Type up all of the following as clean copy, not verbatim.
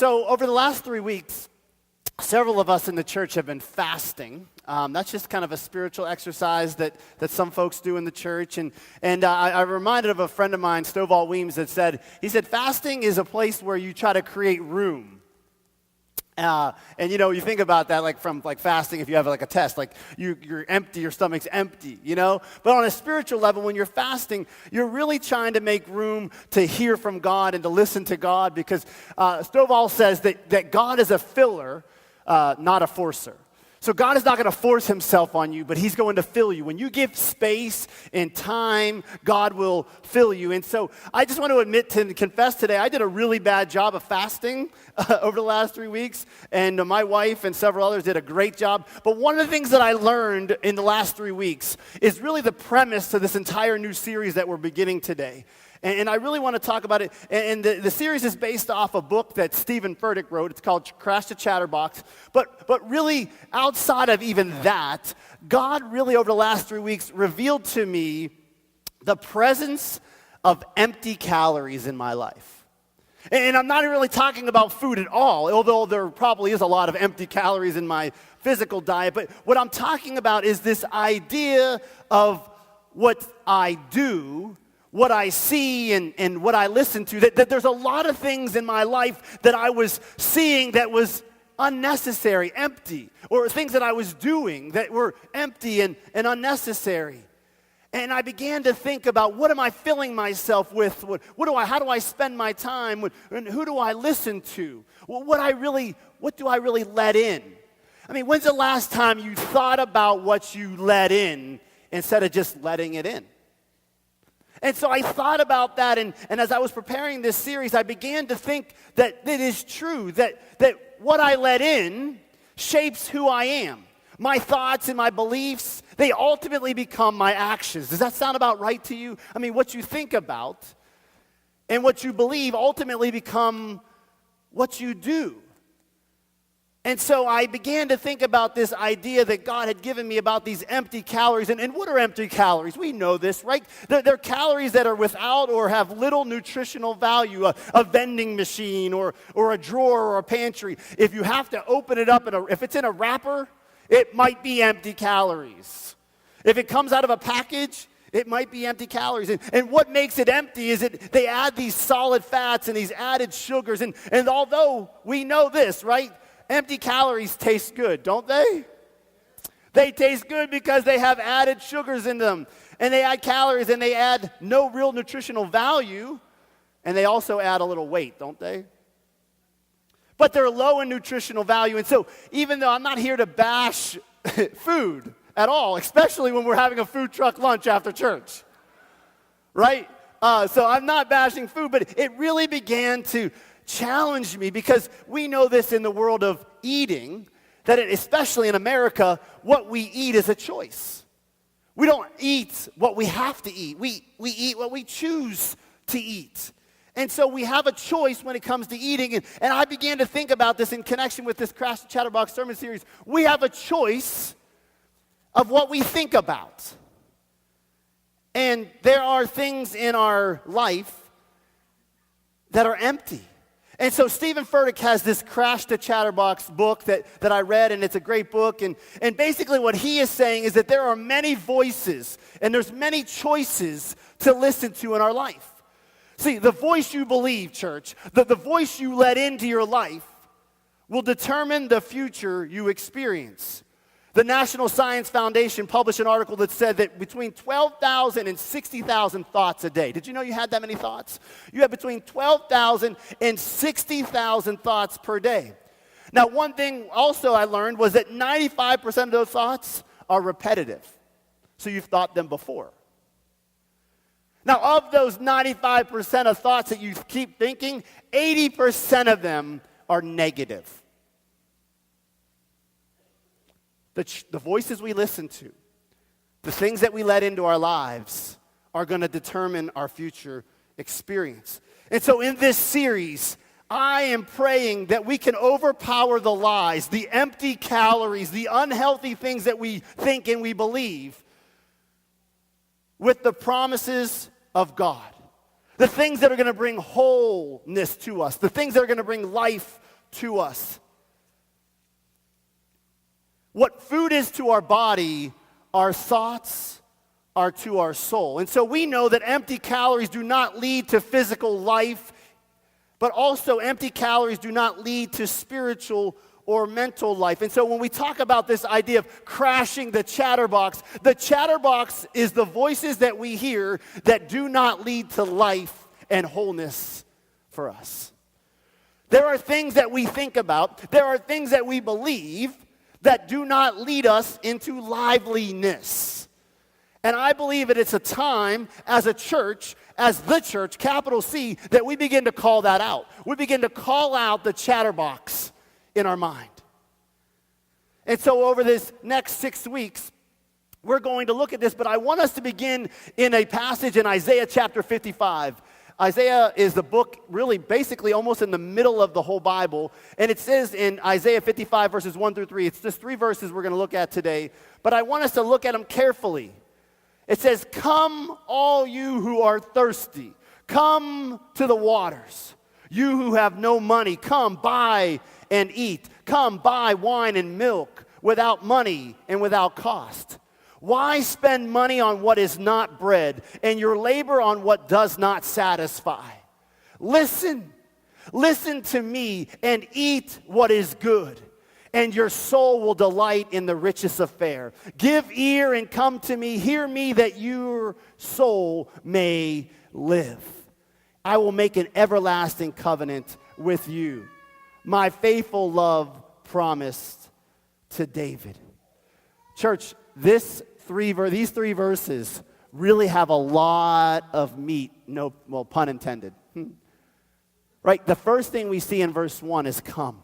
So over the last 3 weeks, several of us in the church have been fasting. That's just kind of a spiritual exercise that some folks do in the church. And I reminded of a friend of mine, Stovall Weems, that he said, fasting is a place where you try to create room. And you think about that like fasting, if you have like a test, like you're empty, your stomach's empty, But on a spiritual level, when you're fasting, you're really trying to make room to hear from God and to listen to God, because Stovall says that God is a filler, not a forcer. So God is not going to force himself on you, but he's going to fill you. When you give space and time, God will fill you. And so I just want to admit and confess today, I did a really bad job of fasting over the last 3 weeks, and my wife and several others did a great job. But one of the things that I learned in the last 3 weeks is really the premise to this entire new series that we're beginning today. And I really want to talk about it. And the series is based off a book that Stephen Furtick wrote. It's called Crash the Chatterbox. But really, outside of even that, God really over the last 3 weeks revealed to me the presence of empty calories in my life. And I'm not really talking about food at all, although there probably is a lot of empty calories in my physical diet. But what I'm talking about is this idea of what I do, what I see and what I listen to, that there's a lot of things in my life that I was seeing that was unnecessary, empty, or things that I was doing that were empty and unnecessary. And I began to think about, what am I filling myself with? How do I spend my time? And who do I listen to? What do I really let in? I mean, when's the last time you thought about what you let in instead of just letting it in? And so I thought about that, and as I was preparing this series, I began to think that it is true, that what I let in shapes who I am. My thoughts and my beliefs, they ultimately become my actions. Does that sound about right to you? I mean, what you think about and what you believe ultimately become what you do. And so I began to think about this idea that God had given me about these empty calories. And what are empty calories? We know this, right? They're calories that are without or have little nutritional value. A vending machine or a drawer or a pantry. If you have to open it up, if it's in a wrapper, it might be empty calories. If it comes out of a package, it might be empty calories. And what makes it empty is that they add these solid fats and these added sugars. And although we know this, right? Empty calories taste good, don't they? They taste good because they have added sugars in them. And they add calories and they add no real nutritional value. And they also add a little weight, don't they? But they're low in nutritional value. And so even though I'm not here to bash food at all, especially when we're having a food truck lunch after church, right? So I'm not bashing food, but it really began to challenge me, because we know this in the world of eating, that especially in America, what we eat is a choice. We don't eat what we have to eat. We eat what we choose to eat. And so we have a choice when it comes to eating. And I began to think about this in connection with this Crash the Chatterbox sermon series. We have a choice of what we think about. And there are things in our life that are empty. And so Stephen Furtick has this Crash the Chatterbox book that I read, and it's a great book. And basically what he is saying is that there are many voices, and there's many choices to listen to in our life. See, the voice you believe, church, the voice you let into your life will determine the future you experience. The National Science Foundation published an article that said that between 12,000 and 60,000 thoughts a day. Did you know you had that many thoughts? You have between 12,000 and 60,000 thoughts per day. Now, one thing also I learned was that 95% of those thoughts are repetitive. So you've thought them before. Now, of those 95% of thoughts that you keep thinking, 80% of them are negative. The voices we listen to, the things that we let into our lives are going to determine our future experience. And so in this series, I am praying that we can overpower the lies, the empty calories, the unhealthy things that we think and we believe with the promises of God. The things that are going to bring wholeness to us, the things that are going to bring life to us. What food is to our body, our thoughts are to our soul. And so we know that empty calories do not lead to physical life, but also empty calories do not lead to spiritual or mental life. And so when we talk about this idea of crashing the chatterbox is the voices that we hear that do not lead to life and wholeness for us. There are things that we think about, there are things that we believe that do not lead us into liveliness. And I believe that it's a time as a church, as the church, capital C, that we begin to call that out. We begin to call out the chatterbox in our mind. And so over this next 6 weeks, we're going to look at this, but I want us to begin in a passage in Isaiah chapter 55. Isaiah is the book really basically almost in the middle of the whole Bible. And it says in Isaiah 55 verses 1 through 3, it's just 3 verses we're going to look at today. But I want us to look at them carefully. It says, "Come all you who are thirsty, come to the waters. You who have no money, come buy and eat. Come buy wine and milk without money and without cost. Why spend money on what is not bread, and your labor on what does not satisfy? Listen to me, and eat what is good, and your soul will delight in the richest of fare. Give ear and come to me. Hear me, that your soul may live. I will make an everlasting covenant with you, my faithful love promised to David." Church, these 3 verses really have a lot of meat, pun intended. Right? The first thing we see in verse 1 is come.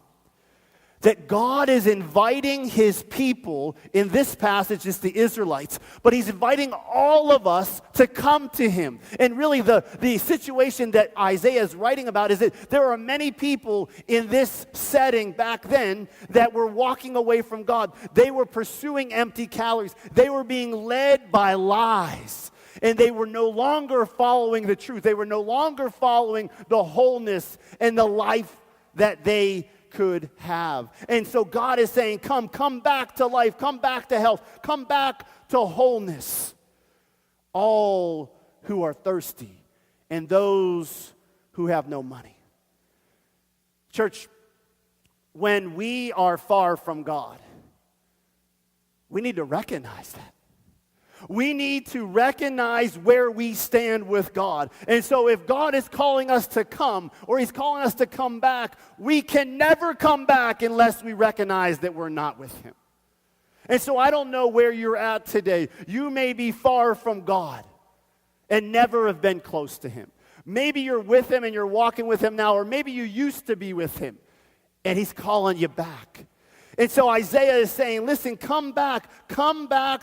That God is inviting his people, in this passage it's the Israelites, but he's inviting all of us to come to him. And really the situation that Isaiah is writing about is that there are many people in this setting back then that were walking away from God. They were pursuing empty calories. They were being led by lies. And they were no longer following the truth. They were no longer following the wholeness and the life that they could have. And so God is saying, come back to life, come back to health, come back to wholeness. All who are thirsty and those who have no money. Church, when we are far from God, we need to recognize that. We need to recognize where we stand with God. And so if God is calling us to come, or he's calling us to come back, we can never come back unless we recognize that we're not with him. And so I don't know where you're at today. You may be far from God and never have been close to him. Maybe you're with him and you're walking with him now, or maybe you used to be with him and he's calling you back. And so Isaiah is saying, listen, come back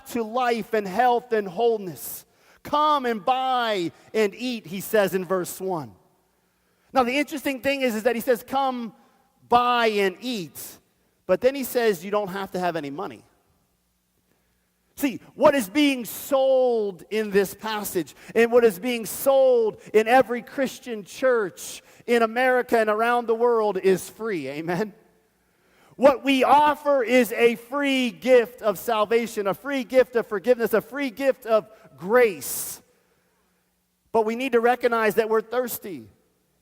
to life and health and wholeness. Come and buy and eat, he says in verse 1. Now the interesting thing is that he says, come buy and eat. But then he says you don't have to have any money. See, what is being sold in this passage, and what is being sold in every Christian church in America and around the world is free, amen? What we offer is a free gift of salvation, a free gift of forgiveness, a free gift of grace. But we need to recognize that we're thirsty,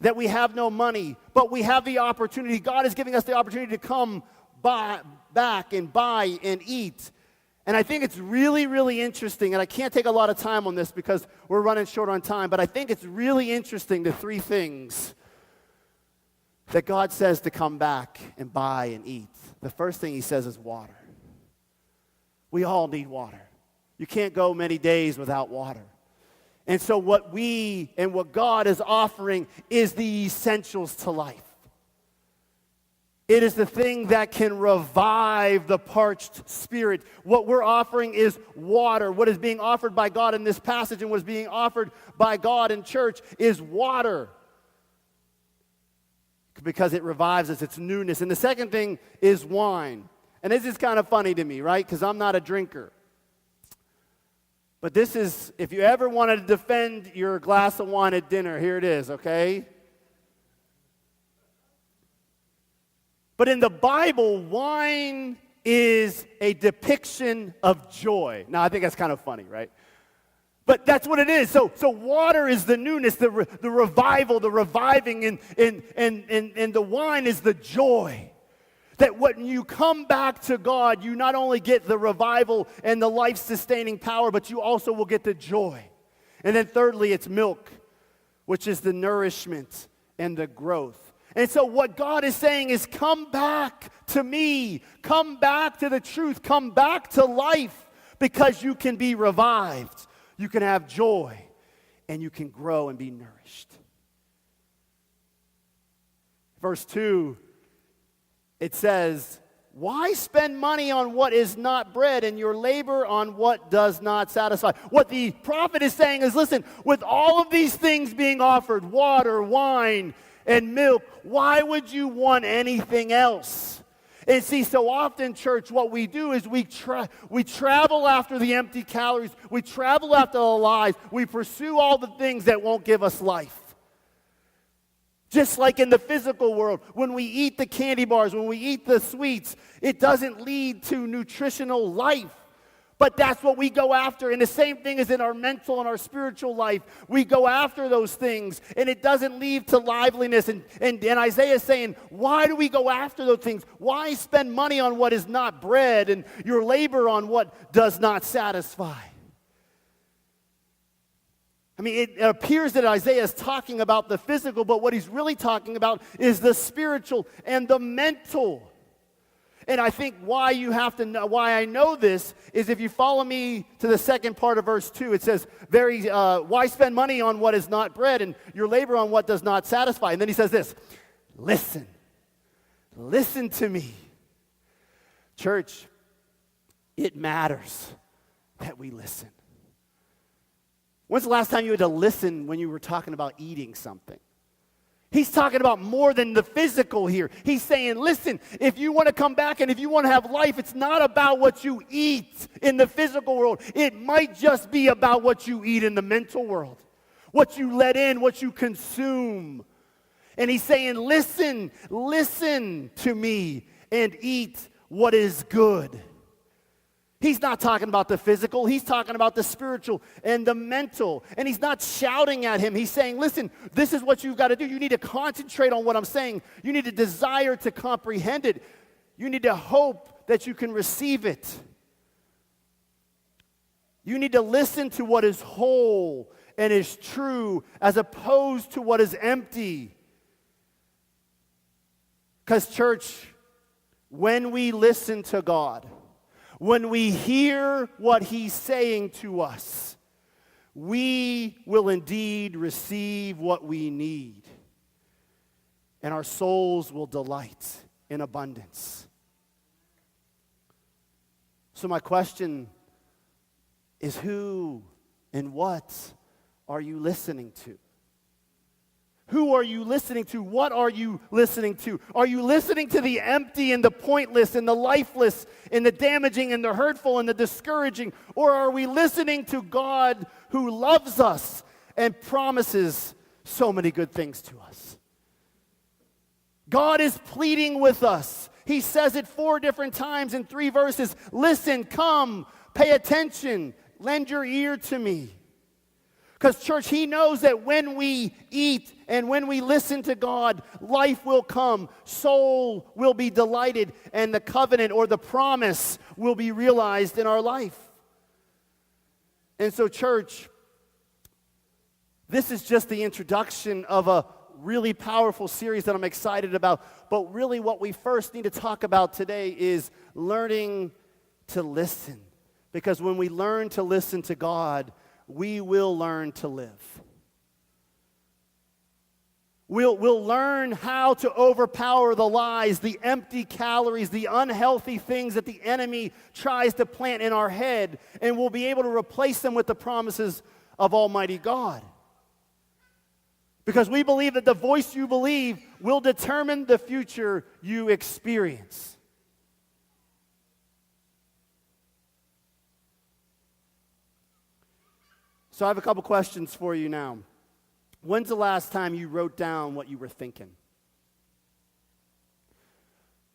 that we have no money, but we have the opportunity. God is giving us the opportunity to come back and buy and eat. And I think it's really, really interesting, and I can't take a lot of time on this because we're running short on time, but I think it's really interesting, the 3 things that God says to come back and buy and eat. The first thing he says is water. We all need water. You can't go many days without water. And so what God is offering is the essentials to life. It is the thing that can revive the parched spirit. What we're offering is water. What is being offered by God in this passage and what is being offered by God in church is water. Because it revives us, it's newness. And the second thing is wine. And this is kind of funny to me, right? Because I'm not a drinker. But this is, if you ever wanted to defend your glass of wine at dinner, here it is, okay? But in the Bible, wine is a depiction of joy. Now, I think that's kind of funny, right? But that's what it is. So water is the newness, the revival, the reviving, and the wine is the joy. That when you come back to God, you not only get the revival and the life-sustaining power, but you also will get the joy. And then thirdly, it's milk, which is the nourishment and the growth. And so what God is saying is, come back to me. Come back to the truth. Come back to life, because you can be revived. You can have joy, and you can grow and be nourished. Verse 2, it says, why spend money on what is not bread and your labor on what does not satisfy? What the prophet is saying is, listen, with all of these things being offered, water, wine, and milk, why would you want anything else? And see, so often, church, what we do is we travel after the empty calories. We travel after the lies. We pursue all the things that won't give us life. Just like in the physical world, when we eat the candy bars, when we eat the sweets, it doesn't lead to nutritional life. But that's what we go after. And the same thing is in our mental and our spiritual life. We go after those things, and it doesn't lead to liveliness. And Isaiah is saying, why do we go after those things? Why spend money on what is not bread and your labor on what does not satisfy? I mean, it appears that Isaiah is talking about the physical, but what he's really talking about is the spiritual and the mental. And I think why I know this is if you follow me to the second part of verse 2, it says, why spend money on what is not bread and your labor on what does not satisfy? And then he says this, listen to me. Church, it matters that we listen. When's the last time you had to listen when you were talking about eating something? He's talking about more than the physical here. He's saying, listen, if you want to come back and if you want to have life, it's not about what you eat in the physical world. It might just be about what you eat in the mental world, what you let in, what you consume. And he's saying, listen to me and eat what is good. He's not talking about the physical. He's talking about the spiritual and the mental. And he's not shouting at him. He's saying, listen, this is what you've got to do. You need to concentrate on what I'm saying. You need to desire to comprehend it. You need to hope that you can receive it. You need to listen to what is whole and is true as opposed to what is empty. Because, church, when we listen to God, when we hear what he's saying to us, we will indeed receive what we need, and our souls will delight in abundance. So my question is, who and what are you listening to? Who are you listening to? What are you listening to? Are you listening to the empty and the pointless and the lifeless and the damaging and the hurtful and the discouraging? Or are we listening to God who loves us and promises so many good things to us? God is pleading with us. He says it 4 different times in 3 verses. Listen, come, pay attention, lend your ear to me. Because, church, he knows that when we eat and when we listen to God, life will come, soul will be delighted, and the covenant or the promise will be realized in our life. And so, church, this is just the introduction of a really powerful series that I'm excited about. But really what we first need to talk about today is learning to listen. Because when we learn to listen to God, we will learn to live. We'll learn how to overpower the lies, the empty calories, the unhealthy things that the enemy tries to plant in our head, and we'll be able to replace them with the promises of Almighty God. Because we believe that the voice you believe will determine the future you experience. So I have a couple questions for you now. When's the last time you wrote down what you were thinking?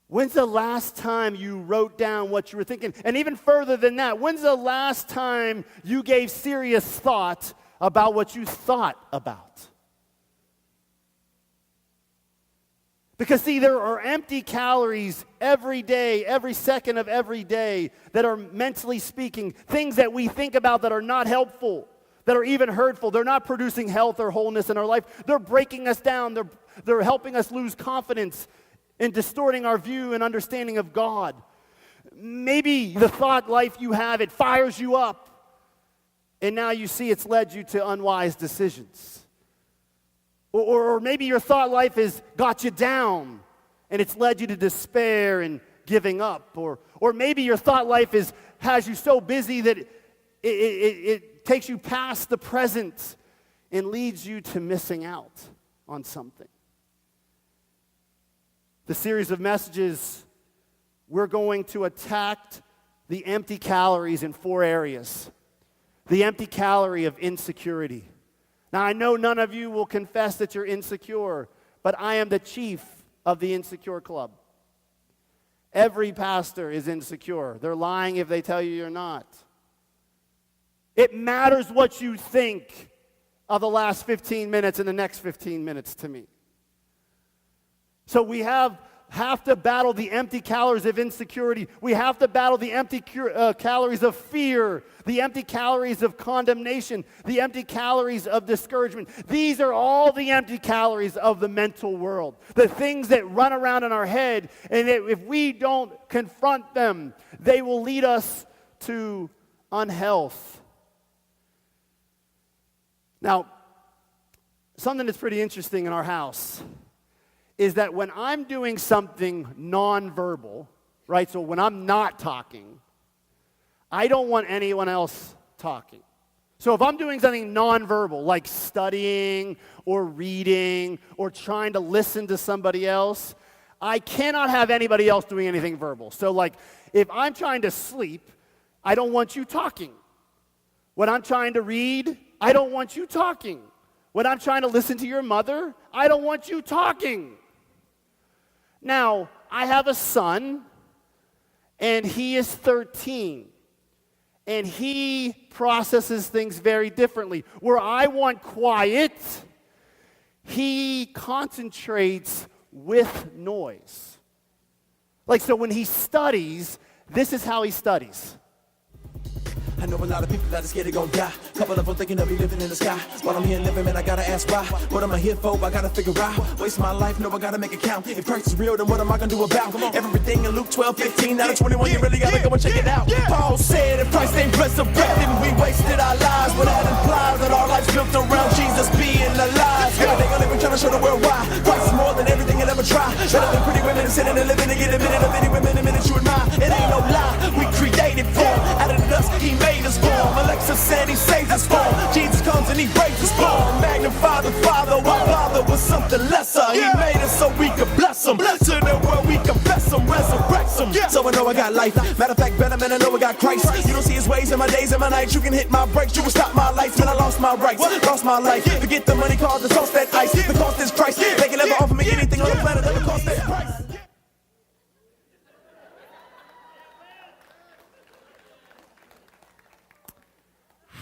When's the last time you wrote down what you were thinking? And even further than that, when's the last time you gave serious thought about what you thought about? Because see, there are empty calories every day, every second of every day that are, mentally speaking, things that we think about that are not helpful, that are even hurtful. They're not producing health or wholeness in our life. They're breaking us down. They're helping us lose confidence and distorting our view and understanding of God. Maybe the thought life you have, it fires you up, and now you see it's led you to unwise decisions. Or maybe your thought life has got you down, and it's led you to despair and giving up. Or maybe your thought life has you so busy that it takes you past the present and leads you to missing out on something. The series of messages, we're going to attack the empty calories in 4 areas. The empty calorie of insecurity. Now, I know none of you will confess that you're insecure, but I am the chief of the insecure club. Every pastor is insecure. They're lying if they tell you you're not. It matters what you think of the last 15 minutes and the next 15 minutes to me. So we have to battle the empty calories of insecurity. We have to battle the empty calories of fear, the empty calories of condemnation, the empty calories of discouragement. These are all the empty calories of the mental world, the things that run around in our head, and if we don't confront them, they will lead us to unhealth. Now, something that's pretty interesting in our house is that when I'm doing something nonverbal, right, so when I'm not talking, I don't want anyone else talking. So if I'm doing something nonverbal, like studying or reading or trying to listen to somebody else, I cannot have anybody else doing anything verbal. So like if I'm trying to sleep, I don't want you talking. When I'm trying to read, I don't want you talking. When I'm trying to listen to your mother, I don't want you talking. Now, I have a son, and he is 13, and he processes things very differently. Where I want quiet, he concentrates with noise. Like, so when he studies, this is how he studies. I know a lot of people that are scared they gon' die. Couple of them thinking they'll be living in the sky. While I'm here living, man, I gotta ask why. What am I here for? I gotta figure out. Waste my life, no, I gotta make it count. If Christ is real, then what am I gonna do about everything in Luke 12:15? Out of 21, you really gotta go and check it out. Paul said, if Christ ain't resurrected, we wasted our lives. But that implies that our life's built around Jesus being alive. Every day I live, trying to show the world why. Christ is more than everything I'll ever try. Better than pretty women and sitting and living to get a minute of any women, a minute you admire. It ain't no lie, we created form. Out of the dust, he made us form. Alexa said he saves us form. Jesus comes and he breaks us form. Magnify the Father, while Father was something lesser. He made us so we could bless him. To the world we confess him, resurrect him. So I know I got life. Matter of fact, better man, I know I got Christ. You don't see his ways in my days and my nights. You can hit my brakes, you can stop my lights. Man, I lost my rights, lost my life. Forget the money, cause the sauce that ice. The cost is Christ. They can never offer me anything on the planet that would cost that price.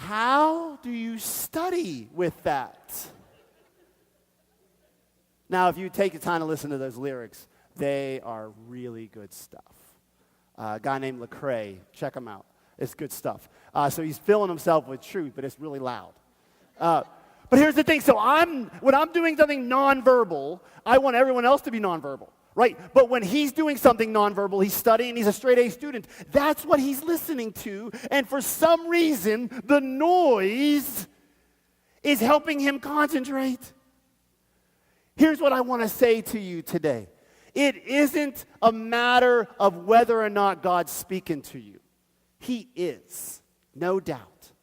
How do you study with that? Now, if you take the time to listen to those lyrics, they are really good stuff. A guy named Lecrae, check him out. It's good stuff. So he's filling himself with truth, but it's really loud. But here's the thing. So when I'm doing something nonverbal, I want everyone else to be nonverbal. Right? But when he's doing something nonverbal, he's studying, he's a straight A student, that's what he's listening to. And for some reason, the noise is helping him concentrate. Here's what I want to say to you today. It isn't a matter of whether or not God's speaking to you. He is, no doubt.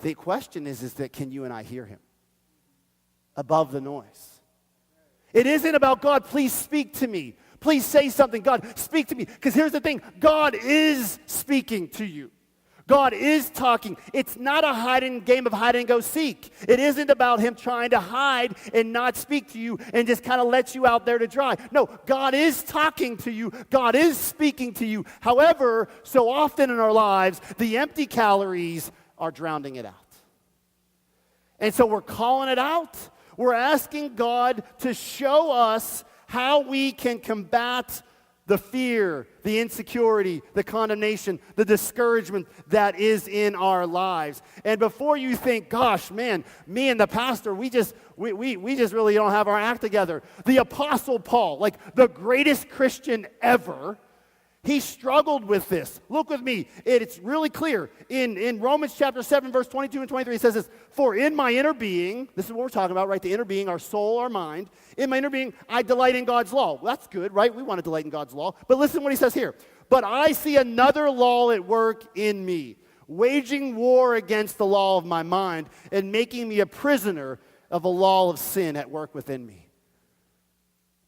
The question is that can you and I hear him above the noise? It isn't about God, please speak to me. Please say something. God, speak to me. Because here's the thing. God is speaking to you. God is talking. It's not a game of hide and go seek. It isn't about him trying to hide and not speak to you and just kind of let you out there to dry. No, God is talking to you. God is speaking to you. However, so often in our lives, the empty calories are drowning it out. And so we're calling it out. We're asking God to show us how we can combat the fear, the insecurity, the condemnation, the discouragement that is in our lives. And before you think, gosh, man, me and the pastor, we just really don't have our act together. The Apostle Paul, like the greatest Christian ever, he struggled with this. Look with me. It's really clear. In Romans chapter 7, verse 22 and 23, it says this, for in my inner being, this is what we're talking about, right? The inner being, our soul, our mind. In my inner being, I delight in God's law. Well, that's good, right? We want to delight in God's law. But listen to what he says here. But I see another law at work in me, waging war against the law of my mind and making me a prisoner of a law of sin at work within me.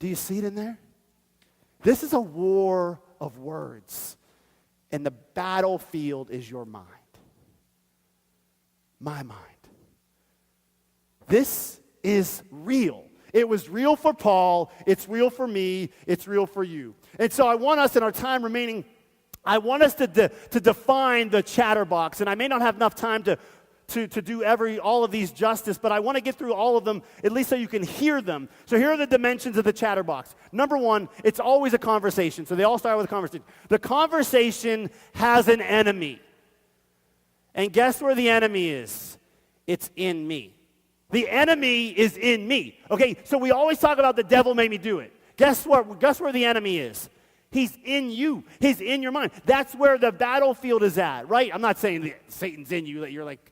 Do you see it in there? This is a war of words, and the battlefield is your mind. My mind. This is real. It was real for Paul. It's real for me. It's real for you. And so I want us, in our time remaining, I want us to define the chatterbox. And I may not have enough time to do all of these justice, but I want to get through all of them, at least so you can hear them. So here are the dimensions of the chatterbox. Number one, it's always a conversation. So they all start with a conversation. The conversation has an enemy. And guess where the enemy is? It's in me. The enemy is in me. Okay, so we always talk about the devil made me do it. Guess what? Guess where the enemy is? He's in you. He's in your mind. That's where the battlefield is at, right? I'm not saying that Satan's in you, that you're like,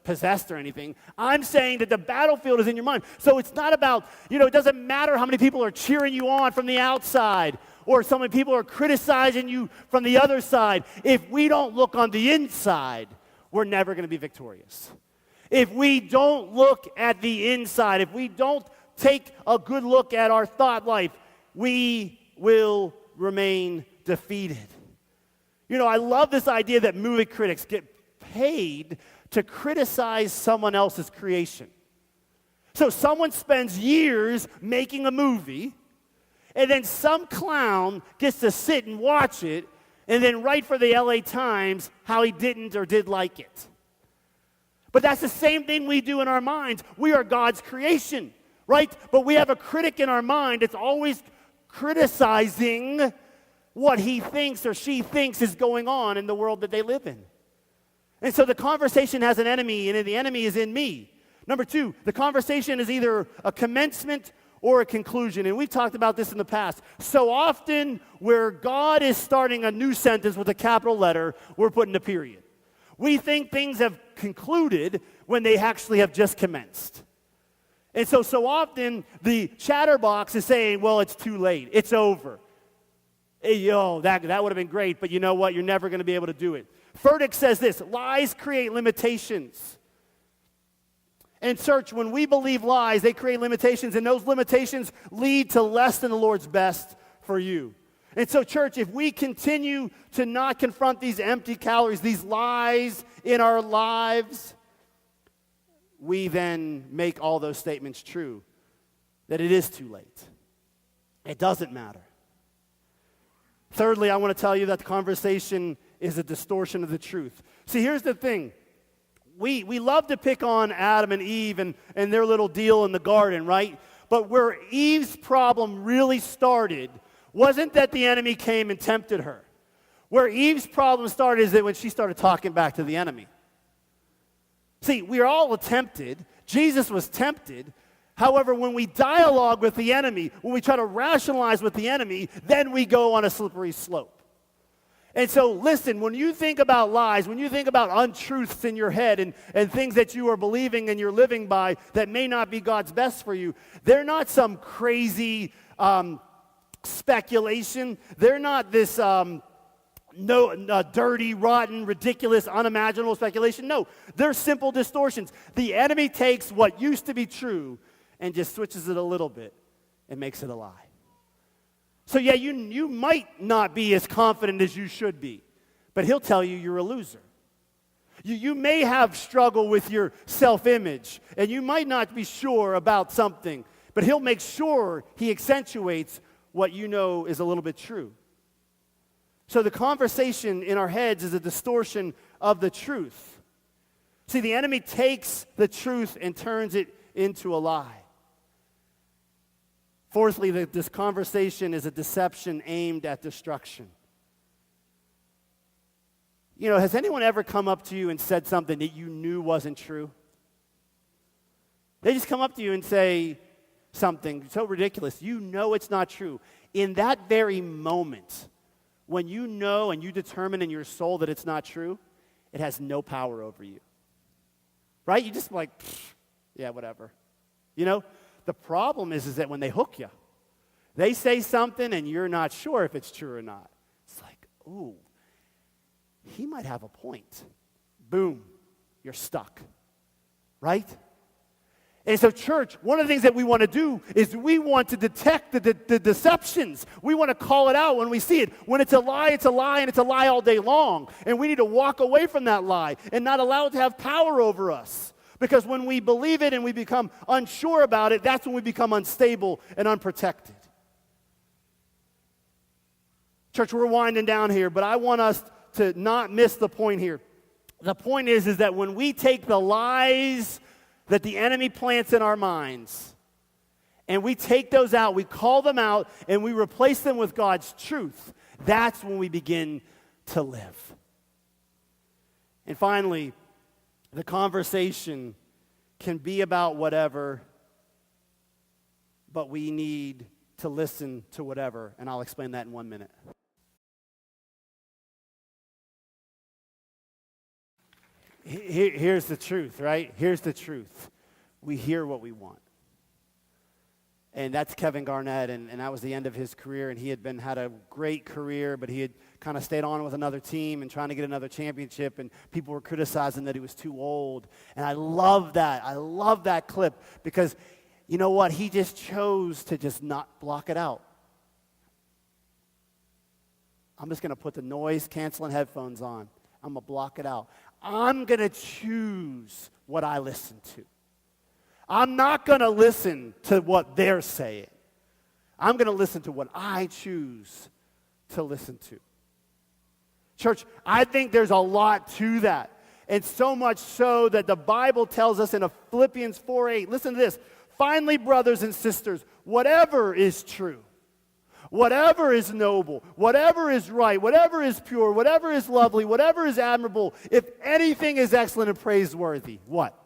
possessed or anything. I'm saying that the battlefield is in your mind. So it's not about, it doesn't matter how many people are cheering you on from the outside or so many people are criticizing you from the other side. If we don't look on the inside, we're never going to be victorious. If we don't look at the inside, if we don't take a good look at our thought life, we will remain defeated. I love this idea that movie critics get paid to criticize someone else's creation. So someone spends years making a movie, and then some clown gets to sit and watch it, and then write for the LA Times how he didn't or did like it. But that's the same thing we do in our minds. We are God's creation, right? But we have a critic in our mind that's always criticizing what he thinks or she thinks is going on in the world that they live in. And so the conversation has an enemy, and the enemy is in me. Number two, the conversation is either a commencement or a conclusion. And we've talked about this in the past. So often where God is starting a new sentence with a capital letter, we're putting a period. We think things have concluded when they actually have just commenced. And so often the chatterbox is saying, well, it's too late. It's over. Hey, that would have been great, but you know what? You're never going to be able to do it. Furtick says this, lies create limitations. And church, when we believe lies, they create limitations, and those limitations lead to less than the Lord's best for you. And so, church, if we continue to not confront these empty calories, these lies in our lives, we then make all those statements true, that it is too late. It doesn't matter. Thirdly, I want to tell you that the conversation is a distortion of the truth. See, here's the thing. We love to pick on Adam and Eve and their little deal in the garden, right? But where Eve's problem really started wasn't that the enemy came and tempted her. Where Eve's problem started is that when she started talking back to the enemy. See, we are all tempted. Jesus was tempted. However, when we dialogue with the enemy, when we try to rationalize with the enemy, then we go on a slippery slope. And so, listen, when you think about lies, when you think about untruths in your head and things that you are believing and you're living by that may not be God's best for you, they're not some crazy speculation. They're not this dirty, rotten, ridiculous, unimaginable speculation. No, they're simple distortions. The enemy takes what used to be true and just switches it a little bit and makes it a lie. So yeah, you might not be as confident as you should be, but he'll tell you you're a loser. You may have struggle with your self-image, and you might not be sure about something, but he'll make sure he accentuates what you know is a little bit true. So the conversation in our heads is a distortion of the truth. See, the enemy takes the truth and turns it into a lie. Fourthly, this conversation is a deception aimed at destruction. You know, has anyone ever come up to you and said something that you knew wasn't true? They just come up to you and say something so ridiculous. You know it's not true. In that very moment, when you know and you determine in your soul that it's not true, it has no power over you. Right? You just like, yeah, whatever. You know, the problem is that when they hook you, they say something and you're not sure if it's true or not. It's like, ooh, he might have a point. Boom, you're stuck. Right? And so, church, one of the things that we want to do is we want to detect the deceptions. We want to call it out when we see it. When it's a lie, and it's a lie all day long. And we need to walk away from that lie and not allow it to have power over us. Because when we believe it and we become unsure about it, that's when we become unstable and unprotected. Church, we're winding down here, but I want us to not miss the point here. The point is that when we take the lies that the enemy plants in our minds, and we take those out, we call them out, and we replace them with God's truth, that's when we begin to live. And finally, the conversation can be about whatever, but we need to listen to whatever, and I'll explain that in 1 minute. Here's the truth, right? Here's the truth. We hear what we want. And that's Kevin Garnett, and that was the end of his career, and he had a great career, but he had kind of stayed on with another team and trying to get another championship, and people were criticizing that he was too old. And I love that. I love that clip because, you know what? He just chose to just not block it out. I'm just going to put the noise-canceling headphones on. I'm going to block it out. I'm going to choose what I listen to. I'm not going to listen to what they're saying. I'm going to listen to what I choose to listen to. Church, I think there's a lot to that. And so much so that the Bible tells us in Philippians 4:8, listen to this. Finally, brothers and sisters, whatever is true, whatever is noble, whatever is right, whatever is pure, whatever is lovely, whatever is admirable, if anything is excellent and praiseworthy, what?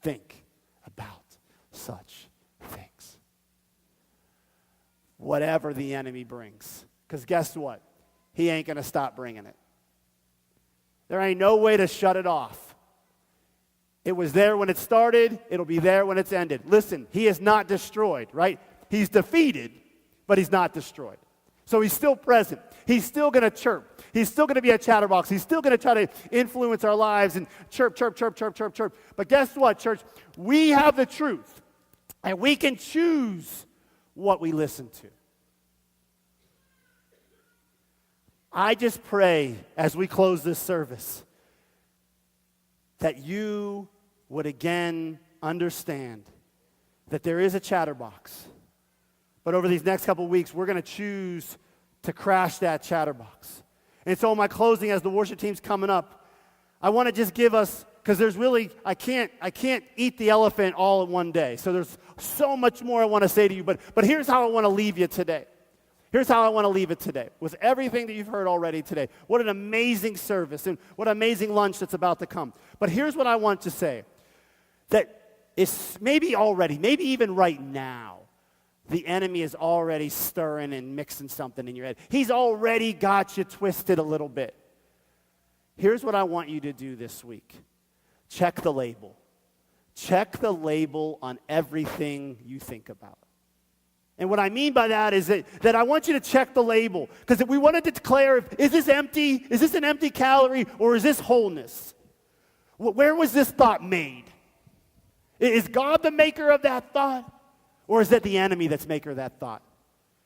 Think about such things. Whatever the enemy brings. Because guess what? He ain't going to stop bringing it. There ain't no way to shut it off. It was there when it started. It'll be there when it's ended. Listen, he is not destroyed, right? He's defeated, but he's not destroyed. So he's still present. He's still going to chirp. He's still going to be a chatterbox. He's still going to try to influence our lives and chirp, chirp, chirp, chirp, chirp, chirp. But guess what, church? We have the truth, and we can choose what we listen to. I just pray as we close this service that you would again understand that there is a chatterbox. But over these next couple of weeks, we're going to choose to crash that chatterbox. And so in my closing, as the worship team's coming up, I want to just give us, because there's really, I can't eat the elephant all in one day. So there's so much more I want to say to you. But here's how I want to leave you today. Here's how I want to leave it today, with everything that you've heard already today. What an amazing service and what amazing lunch that's about to come. But here's what I want to say, that is maybe already, maybe even right now, the enemy is already stirring and mixing something in your head. He's already got you twisted a little bit. Here's what I want you to do this week. Check the label. Check the label on everything you think about. And what I mean by that is that I want you to check the label. Because if we wanted to declare, is this empty? Is this an empty calorie? Or is this wholeness? Where was this thought made? Is God the maker of that thought? Or is that the enemy that's maker of that thought?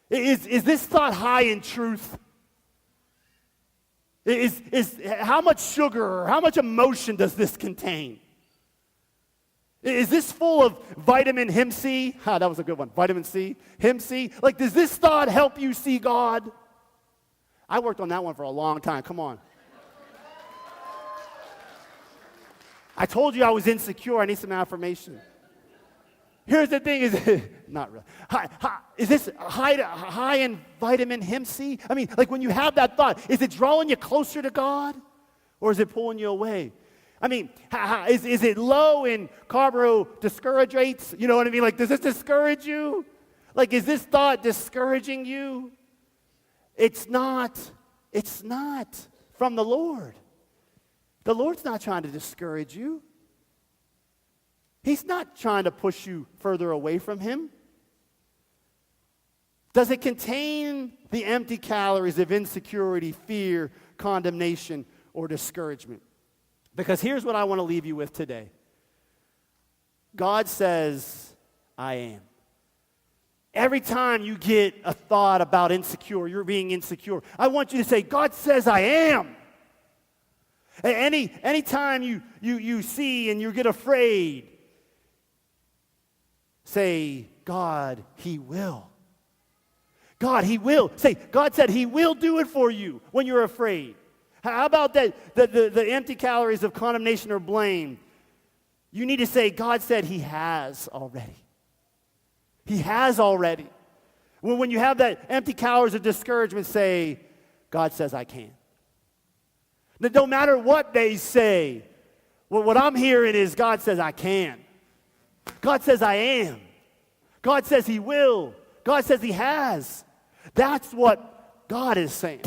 Is this thought high in truth? How much sugar or how much emotion does this contain? Is this full of vitamin Him C? That was a good one. Vitamin C, Him C. Like, does this thought help you see God? I worked on that one for a long time. Come on. I told you I was insecure. I need some affirmation. Here's the thing: is not really. Is this high in vitamin Him C? I mean, like when you have that thought, is it drawing you closer to God, or is it pulling you away? I mean, is it low in carbohydrates? You know what I mean? Like, does this discourage you? Like, is this thought discouraging you? It's not. It's not from the Lord. The Lord's not trying to discourage you. He's not trying to push you further away from Him. Does it contain the empty calories of insecurity, fear, condemnation, or discouragement? Because here's what I want to leave you with today. God says, I am. Every time you get a thought about insecure, you're being insecure, I want you to say, God says I am. Anytime you see and you get afraid, say, God, He will. God, He will. Say, God said He will do it for you when you're afraid. How about that? The empty calories of condemnation or blame. You need to say, God said He has already. He has already. When you have that empty calories of discouragement, say, God says I can. No matter what they say, what I'm hearing is God says I can. God says I am. God says He will. God says He has. That's what God is saying.